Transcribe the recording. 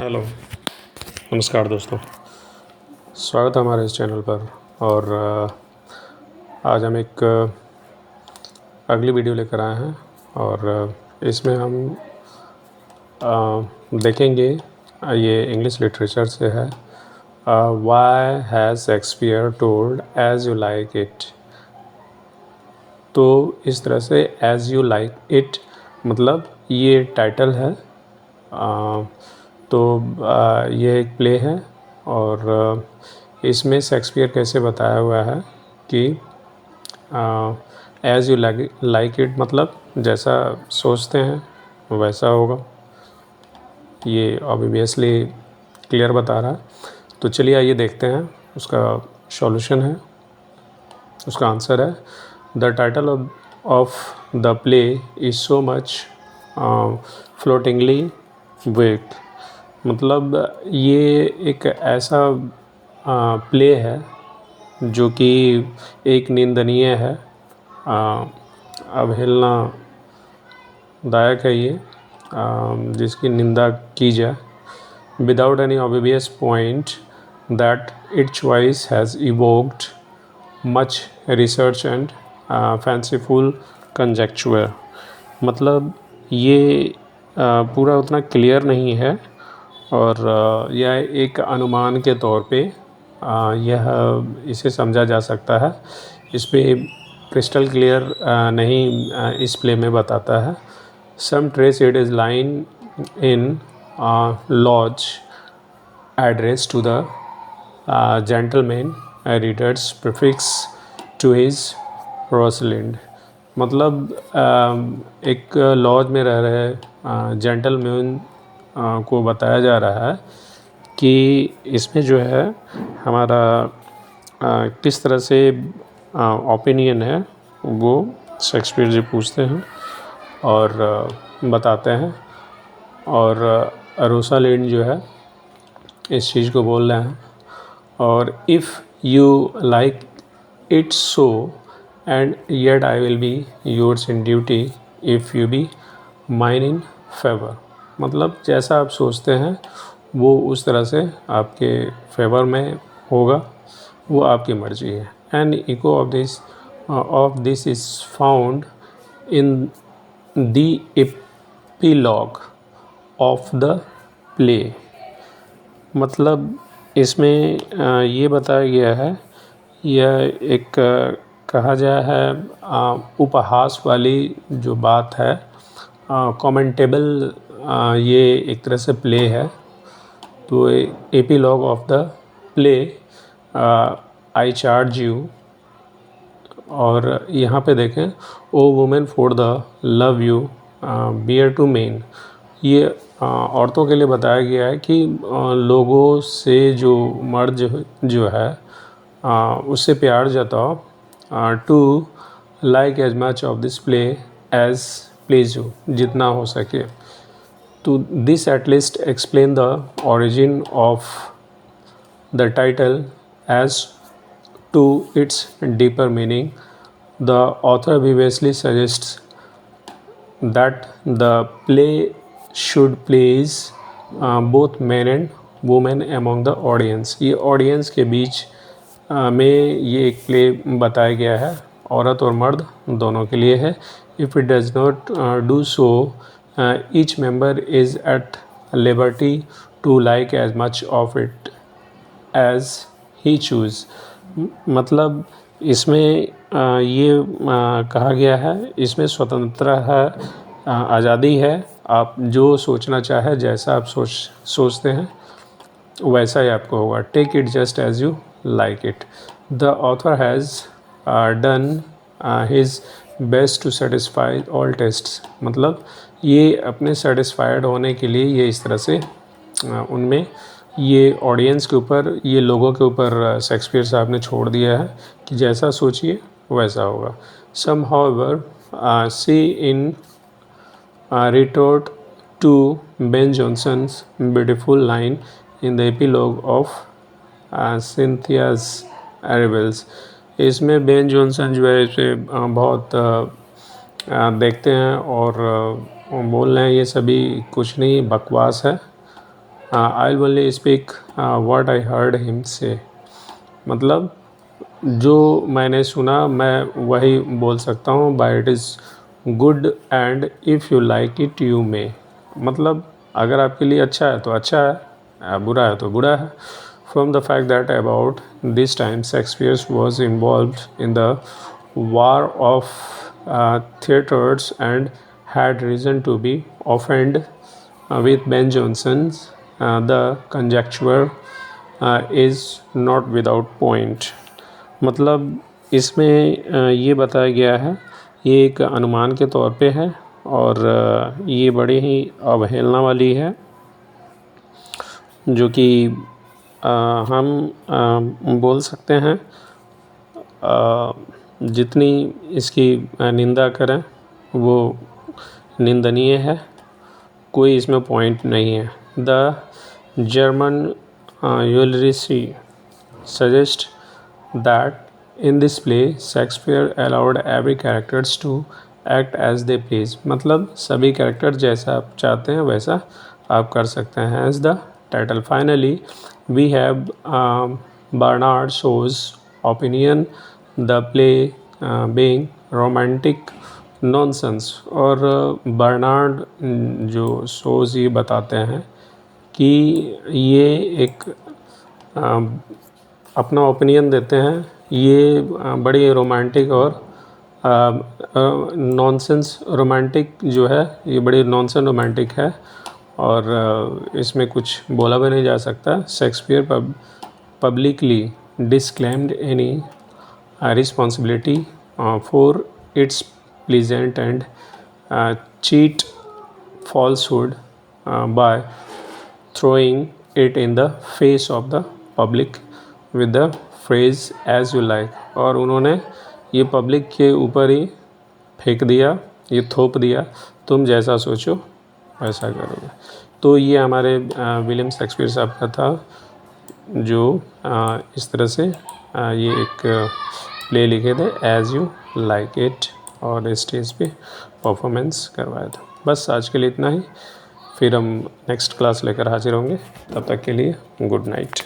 Hello, नमस्कार दोस्तों। स्वागत है हमारे इस चैनल पर। और आज हम एक अगली वीडियो लेकर आए हैं और इसमें हम देखेंगे, ये इंग्लिश लिटरेचर से है। Why has Shakespeare told as you like it. तो इस तरह से एज़ यू लाइक इट मतलब ये टाइटल है। तो ये एक प्ले है और इसमें शेक्सपियर कैसे बताया हुआ है कि एज़ यू लाइक इट मतलब जैसा सोचते हैं वैसा होगा। ये ऑब्वियसली क्लियर बता रहा है। तो चलिए आइए देखते हैं उसका सॉल्यूशन है, उसका आंसर है the title of the play is so much floatingly wet. मतलब ये एक ऐसा प्ले है जो कि एक निंदनीय है, अवहेलना दायक है ये, जिसकी निंदा की जाए। Without any obvious point that it choice has evoked much research and fanciful conjecture. मतलब ये पूरा उतना क्लियर नहीं है और यह एक अनुमान के तौर पे यह इसे समझा जा सकता है। इस पे क्रिस्टल क्लियर नहीं इस प्ले में बताता है। Some trace it is line in Lodge address to the gentleman readers prefix to his Rosalind. मतलब एक लॉज में रह रहे जेंटलमैन को बताया जा रहा है कि इसमें जो है हमारा किस तरह से ओपिनियन है वो शेक्सपियर जी पूछते हैं और बताते हैं। और रोसालिंड जो है इस चीज़ को बोल रहे हैं। और if you like it so and yet I will be yours in duty if you be mine in favour. मतलब जैसा आप सोचते हैं वो उस तरह से आपके फेवर में होगा, वो आपकी मर्ज़ी है। And eco of this is found in the epilogue of the play. मतलब इसमें ये बताया गया है, यह एक कहा गया है उपहास वाली जो बात है, कमेंटेबल ये एक तरह से प्ले है। तो epilogue of the play I charge you. और यहाँ पे देखें, O women for the love you bear to men. ये औरतों के लिए बताया गया है कि लोगों से जो मर्द जो है उससे प्यार जताओ, to like as much of this play as please you, जितना हो सके। तो this at least explain the origin of the title as to its deeper meaning. The author vivaciously suggests that the play should please both men and women among the audience. ये audience के बीच में ये एक play बताया गया है, औरत और मर्द दोनों के लिए है। If it does not do so, each member is at liberty to like as much of it as he choose। मतलब इसमें ये कहा गया है, इसमें स्वतंत्रता है, आज़ादी है। आप जो सोचना चाहे, जैसा आप सोचते हैं वैसा ही आपको होगा। Take it just as you like it. The author has done his best to satisfy all tastes. मतलब ये अपने सेटिस्फाइड होने के लिए ये इस तरह से उनमें ये ऑडियंस के ऊपर, ये लोगों के ऊपर शेक्सपियर साहब ने छोड़ दिया है कि जैसा सोचिए वैसा होगा। Some however see in retort to Ben Johnson's beautiful line in the epilogue of Cynthia's Arrivals। इसमें बेन जॉनसन जो है इसे बहुत देखते हैं और बोल रहे हैं ये सभी कुछ नहीं, बकवास है। I will only speak what I heard him से, मतलब जो मैंने सुना मैं वही बोल सकता हूँ। By it is good and if you like it you may, मतलब अगर आपके लिए अच्छा है तो अच्छा है, बुरा है तो बुरा है। From the fact that about this time Shakespeare was involved in the war of theatres and had reason to be offended with Ben Jonson's the conjecture is not without point, मतलब इसमें ये बताया गया है, ये एक अनुमान के तौर पे है और ये बड़ी ही अवहेलना वाली है, जो कि हम बोल सकते हैं जितनी इसकी निंदा करें वो निंदनीय है, कोई इसमें पॉइंट नहीं है। The German Ulrici suggest that in this play Shakespeare allowed every characters to act as they please, मतलब सभी कैरेक्टर जैसा आप चाहते हैं वैसा आप कर सकते हैं। As the title finally we have Bernard Shaw's opinion the play being romantic nonsense, और बर्नार्ड जो शोज़ ये बताते हैं कि ये एक अपना ओपिनियन देते हैं, ये बड़ी रोमांटिक और नॉनसेंस रोमांटिक जो है ये बड़ी नॉनसेंस रोमांटिक है और इसमें कुछ बोला भी नहीं जा सकता। Shakespeare publicly disclaimed any responsibility for its pleasant and cheat falsehood by throwing it in the face of the public with the phrase as you like, और उन्होंने ये पब्लिक के ऊपर ही फेंक दिया, ये थोप दिया, तुम जैसा सोचो वैसा करोगे। तो ये हमारे विलियम शेक्सपियर साहब का था, जो इस तरह से ये एक प्ले लिखे थे एज़ यू लाइक इट और स्टेज पे परफॉर्मेंस करवाया था। बस आज के लिए इतना ही, फिर हम नेक्स्ट क्लास लेकर हाजिर होंगे, तब तक के लिए गुड नाइट।